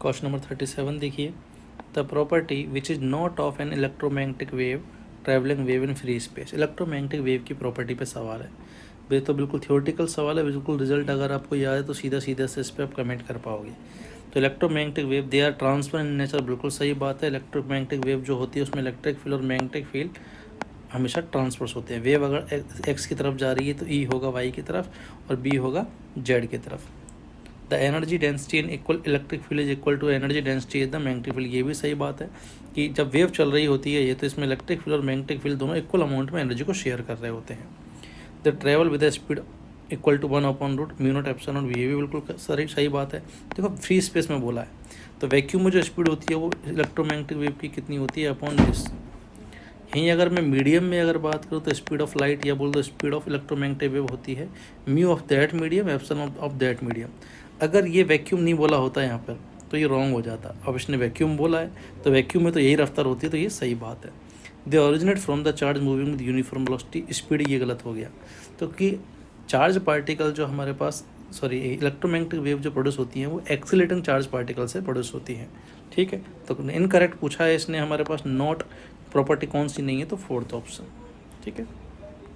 Question number 37 देखिए, the property which is not of an electromagnetic wave travelling wave in free space. Electromagnetic wave की property पे सवाल है। वे तो बिल्कुल थियोरटिकल सवाल है, बिल्कुल रिजल्ट अगर आपको याद है तो सीधा सीधा से इस पर आप कमेंट कर पाओगे। तो electromagnetic wave they are transfer in nature, बिल्कुल सही बात है। इलेक्ट्रोमैग्नेटिक वेव जो होती है उसमें इलेक्ट्रिक फील्ड और मैग्नेटिक फील्ड हमेशा ट्रांसफर्स होते हैं। वेव अगर एक्स की तरफ जा रही है तो ई होगा वाई की तरफ और बी होगा जेड की तरफ। The energy density in equal electric field is equal to energy density is the magnetic field. ये भी सही बात है कि जब वेव चल रही होती है ये तो इसमें इलेक्ट्रिक फील्ड और मैग्नेटिक फील्ड दोनों इक्वल अमाउंट में एनर्जी को शेयर कर रहे होते हैं। The travel with speed equal to 1/रूट म्यू नॉट एप्सिलॉन नॉट। ये भी बिल्कुल सही बात है। देखो फ्री स्पेस में बोला है तो वैक्यूम में जो स्पीड होती है वो इलेक्ट्रोमैग्नेटिक वेव की कितनी होती है अपॉन दिस। यहीं अगर मैं मीडियम में अगर बात करूँ तो स्पीड ऑफ लाइट या बोल दो स्पीड ऑफ इलेक्ट्रोमैग्नेटिक वेव होती है mu of that medium epsilon of that medium. अगर ये वैक्यूम नहीं बोला होता यहाँ पर तो ये रॉन्ग हो जाता। अब इसने वैक्यूम बोला है तो वैक्यूम में तो यही रफ्तार होती है, तो ये सही बात है। They originate from the charge moving with uniform velocity. Speed ये गलत हो गया तो कि चार्ज पार्टिकल जो हमारे पास इलेक्ट्रोमैग्नेटिक वेव जो प्रोड्यूस होती हैं वो एक्सीलरेटिंग चार्ज पार्टिकल से प्रोड्यूस होती हैं। ठीक है, तो इनकरेक्ट पूछा है इसने हमारे पास। नॉट प्रॉपर्टी कौन सी नहीं है, तो फोर्थ ऑप्शन। ठीक है।